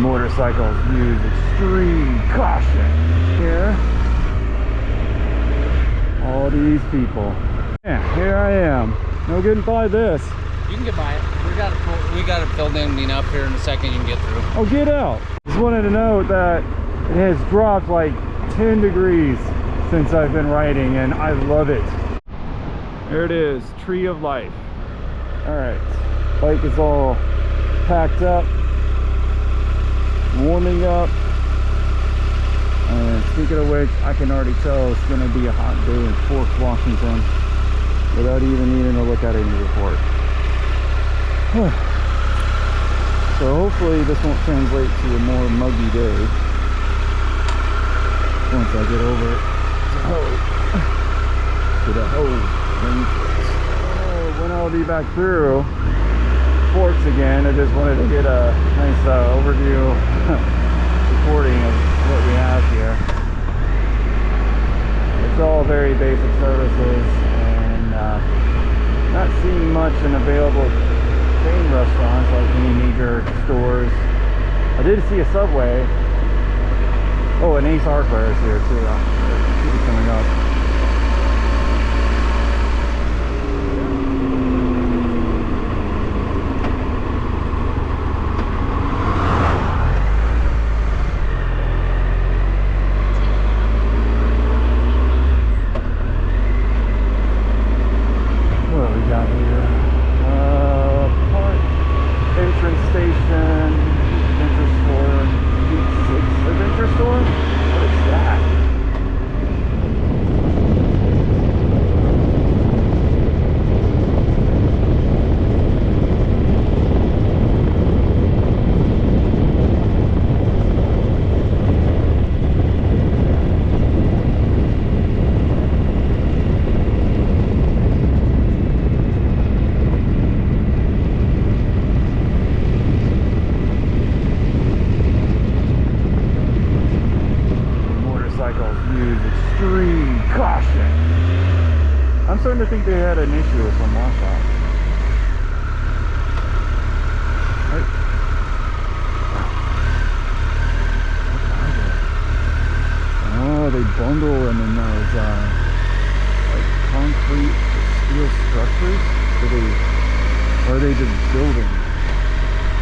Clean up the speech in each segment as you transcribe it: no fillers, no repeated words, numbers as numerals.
Motorcycles use extreme caution here. All these people. Yeah, here I am. No getting by this. You can get by it. We got it filled in enough here in a second. You can get through. Oh, get out! Just wanted to note that it has dropped like 10 degrees since I've been riding, and I love it. There it is, Tree of Life. All right, bike is all packed up, warming up. And speaking of which, I can already tell it's going to be a hot day in Fort Washington without even needing to look at any report. So hopefully this won't translate to a more muggy day once I get over it. To the Hoh Rainforest. When I'll be back through Forks again, I just wanted to get a nice overview recording of what we have here. It's all very basic services, and not seeing much in available chain restaurants like any major stores. I did see a Subway. Oh, and Ace Hardware is here too. Should be coming up. I'm starting to think they had an issue with some washout. Right. Oh, they bundle them in those like concrete steel structures. Or are they just building?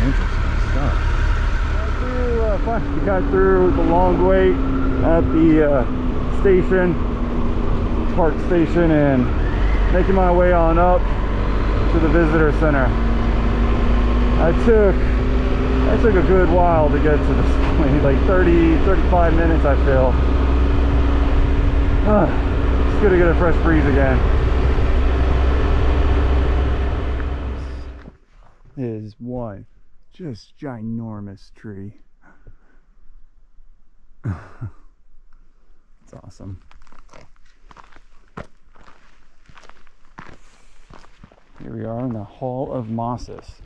Interesting stuff. We got through the long wait at the station, park station, and making my way on up to the visitor center. I took a good while to get to this point, like 35 minutes I feel. It's good to get a fresh breeze again. This is one just ginormous tree. It's awesome. Here we are in the Hall of Mosses.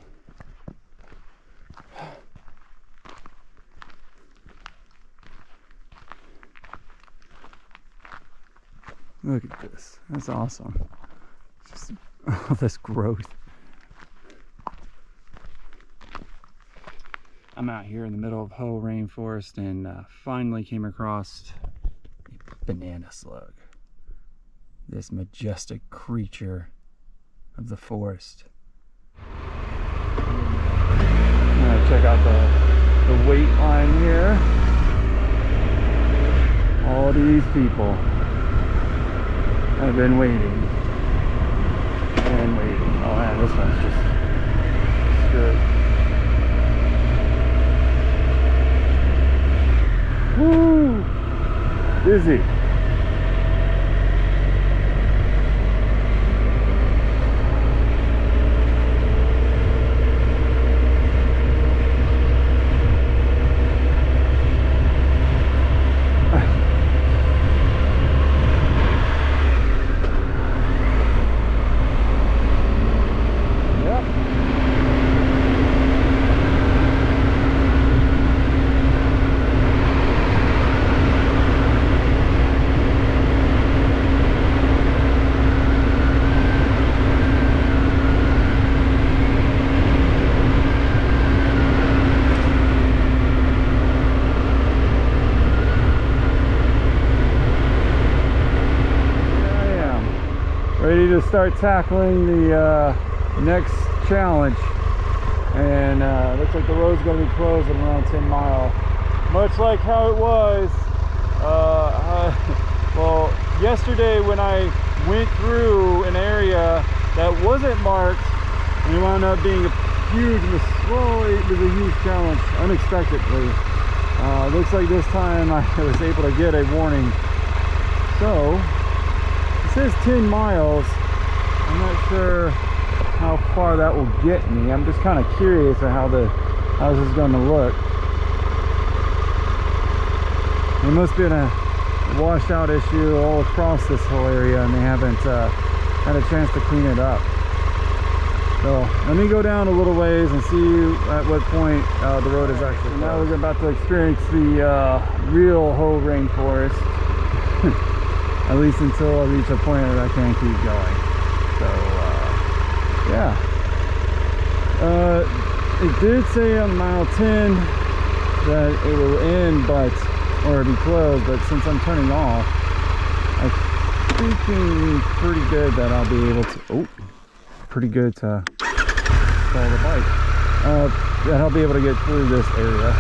Look at this. That's awesome. Just all this growth. I'm out here in the middle of Hoh Rainforest and finally came across a banana slug. This majestic creature of the forest. I'm gonna check out the wait line here. All these people have been waiting and waiting. Oh man, this one's just good. Woo! Busy. to start tackling the next challenge. And looks like the road's going to be closed at around 10 Mile. Much like how it was, well, yesterday when I went through an area that wasn't marked, and it wound up being a huge well, it was a huge challenge, unexpectedly. Looks like this time I was able to get a warning. So, it says 10 miles. I'm not sure how far that will get me. I'm just kind of curious of how this is going to look. There must have been a washout issue all across this whole area, and they haven't had a chance to clean it up. So let me go down a little ways and see at what point the road is actually closed. Now we're about to experience the real Hoh rainforest, at least until I reach a point that I can't keep going. So yeah, it did say on mile 10 that it will end, or be closed, but since I'm turning off, I'm thinking pretty good that I'll be able to, pretty good to stall the bike, that I'll be able to get through this area.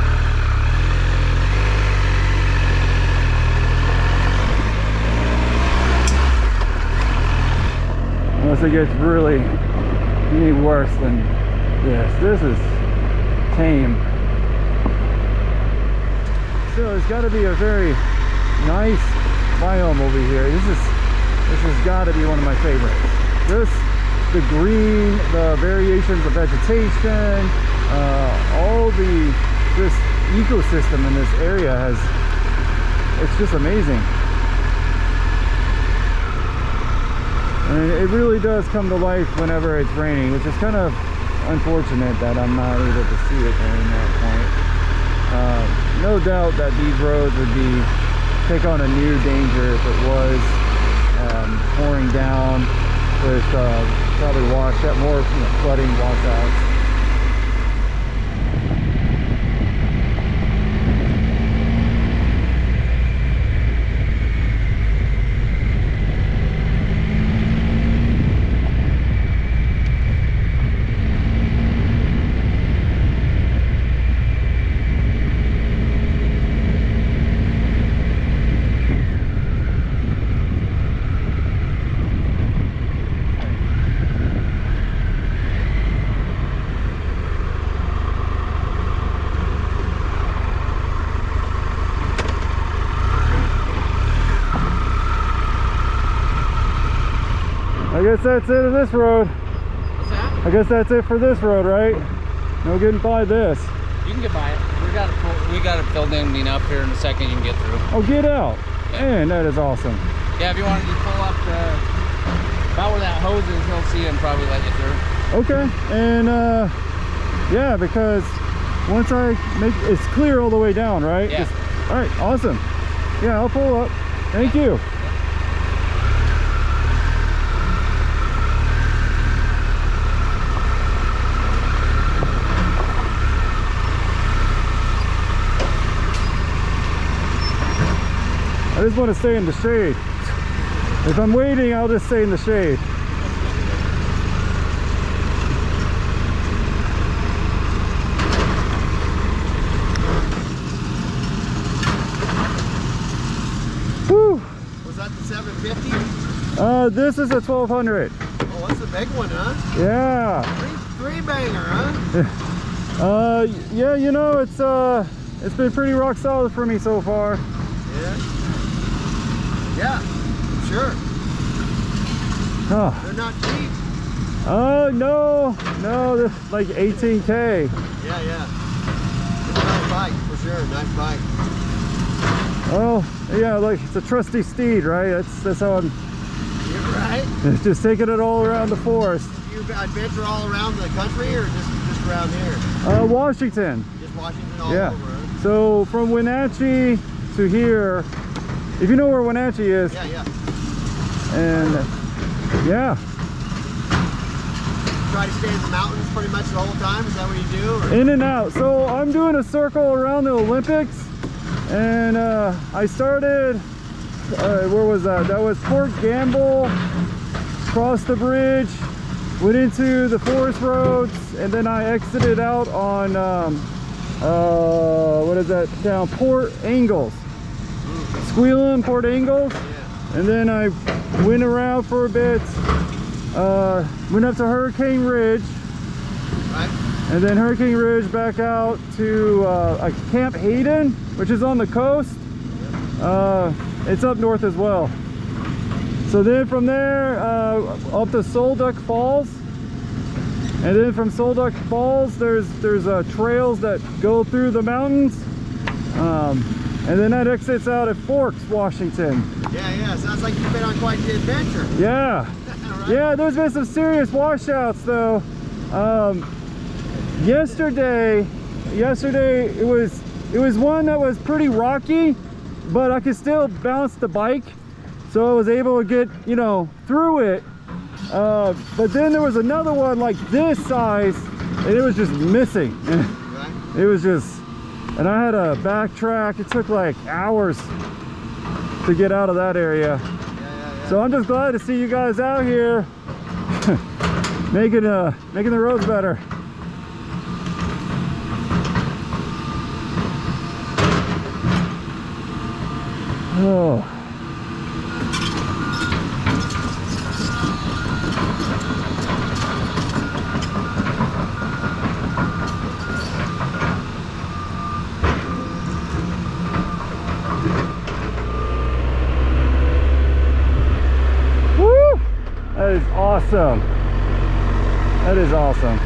Unless it gets really any worse than this. This is tame. So it's got to be a very nice biome over here. This has got to be one of my favorites. The green, the variations of vegetation, all this ecosystem in this area it's just amazing. And it really does come to life whenever it's raining, which is kind of unfortunate that I'm not able to see it during that point. No doubt that these roads would take on a new danger if it was pouring down with probably more flooding washouts. I guess that's it of this road. What's that? I guess that's it for this road, right? No getting by this. You can get by it. We got it filled in enough here in a second. You can get through. Oh, get out! Yeah. Man, that is awesome. Yeah, if you wanted to pull up about where that hose is, he'll see it and probably let you through. Okay, and yeah, because once I it's clear all the way down, right? Yeah. All right, awesome. Yeah, I'll pull up. Thank you. I just want to stay in the shade. If I'm waiting, I'll just stay in the shade. Whew. Was that the 750? This is a 1200. Oh, that's a big one, huh? Yeah. Three banger, huh? Yeah, you know, it's been pretty rock solid for me so far. Yeah. Yeah, sure. Huh. They're not cheap. No, this is like 18K. Yeah, yeah. It's a nice bike, for sure. Nice bike. Well, yeah, like it's a trusty steed, right? That's how I'm. You're right. Just taking it all around the forest. You adventure all around the country, or just around here? Washington. Just Washington all Yeah. over. Huh? So from Wenatchee to here. If you know where Wenatchee is. Yeah, yeah. And yeah. Try to stay in the mountains pretty much the whole time. Is that what you do? Or? In and out. So I'm doing a circle around the Olympics, and I started. Where was that? That was Fort Gamble, crossed the bridge, went into the forest roads, and then I exited out on what is that town? Port Angles. Squealing, Port Angles. Yeah. And then I went around for a bit, went up to Hurricane Ridge, Right. and then Hurricane Ridge back out to Camp Hayden, which is on the coast. It's up north as well. So then from there up to Solduck Falls, and then from Solduck Falls there's trails that go through the mountains, and then that exits out at Forks, Washington. Yeah. Sounds like you've been on quite the adventure. Yeah. Right. Yeah, there's been some serious washouts though. Yesterday it was one that was pretty rocky, but I could still bounce the bike, so I was able to get, you know, through it. But then there was another one like this size, and it was just missing. Right. It was just, and I had to backtrack. It took like hours to get out of that area. Yeah. So I'm just glad to see you guys out here making the roads better. Oh. Woo! That is awesome. That is awesome.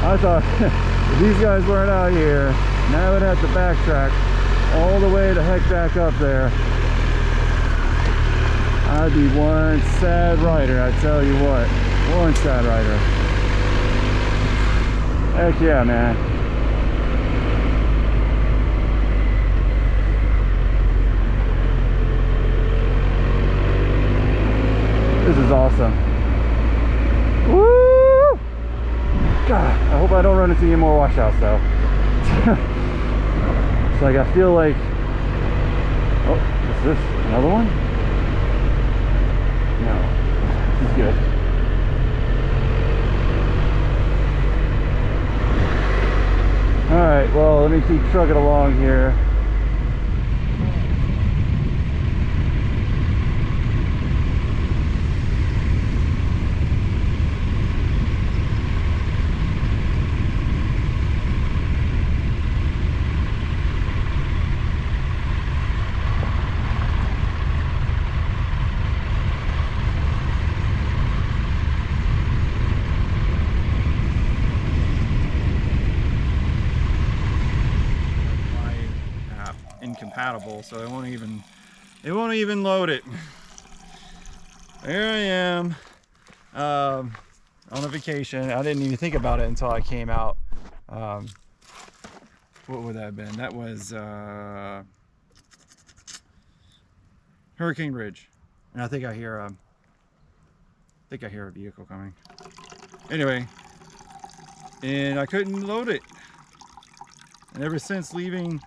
I thought if these guys weren't out here, now I would have to backtrack all the way the heck back up there. I'd be one sad rider, I tell you what. One sad rider. Heck yeah, man. This is awesome. Woo! God, I hope I don't run into any more washouts though. It's like I feel like, oh, is this another one? No, this is good. All right, well, let me keep trucking along here. Incompatible, so it won't even load it. There I am on a vacation. I didn't even think about it until I came out. What would that have been? That was Hurricane Ridge, and I think I hear a vehicle coming. Anyway, and I couldn't load it, and ever since leaving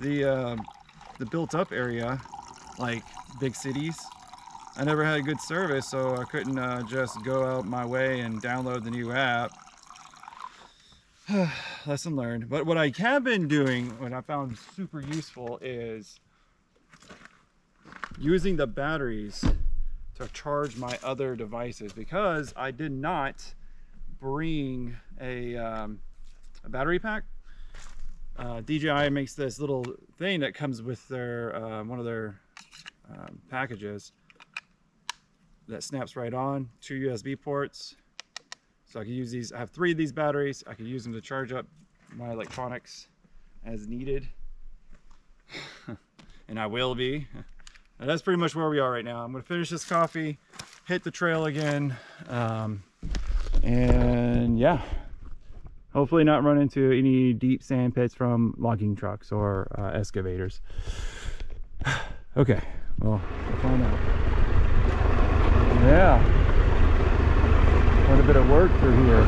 the built-up area, like big cities, I never had good service, so I couldn't just go out my way and download the new app. Lesson learned. But what I have been doing, what I found super useful, is using the batteries to charge my other devices, because I did not bring a battery pack. DJI makes this little thing that comes with their one of their packages that snaps right on, 2 USB ports. So I can use these. I have 3 of these batteries. I can use them to charge up my electronics as needed. And I will be. And that's pretty much where we are right now. I'm going to finish this coffee, hit the trail again, and yeah, hopefully not run into any deep sand pits from logging trucks or excavators. Okay, well, we'll find out. Yeah, quite a bit of work through here.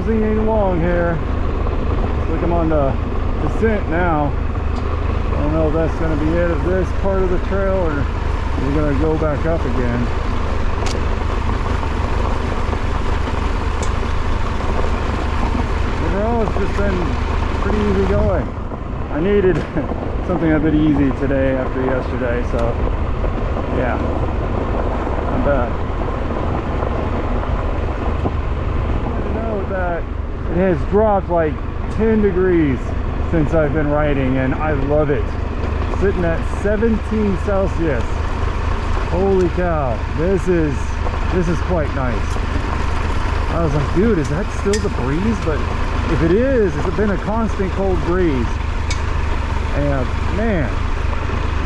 moseying along here. Looks like I'm on the descent now. I don't know if that's going to be it of this part of the trail, or we're going to go back up again. Overall, it's just been pretty easy going. I needed something a bit easy today after yesterday, so yeah, not bad. I know that it has dropped like 10 degrees since I've been riding, and I love it. Sitting at 17 Celsius. Holy cow, this is quite nice. I was like, dude, is that still the breeze? But if it is, it's been a constant cold breeze. And man,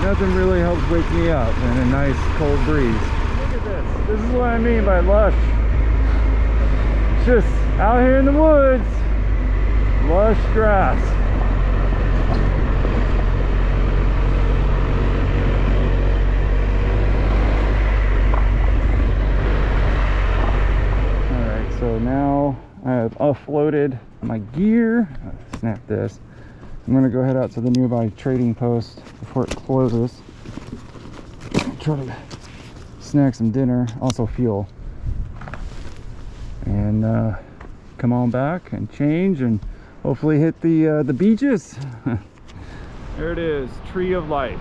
nothing really helps wake me up than a nice cold breeze. Look at this. This is what I mean by lush. Just out here in the woods, lush grass. Alright, so now I have offloaded my gear. Snap this. I'm going to go head out to the nearby trading post before it closes. Try to snag some dinner, also fuel. And come on back and change and hopefully hit the beaches. There it is, Tree of Life.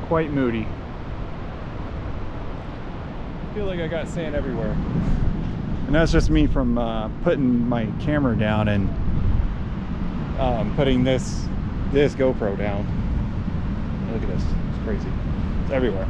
Quite moody. I feel like I got sand everywhere. And that's just me from putting my camera down and putting this GoPro down. Look at this, it's crazy. It's everywhere.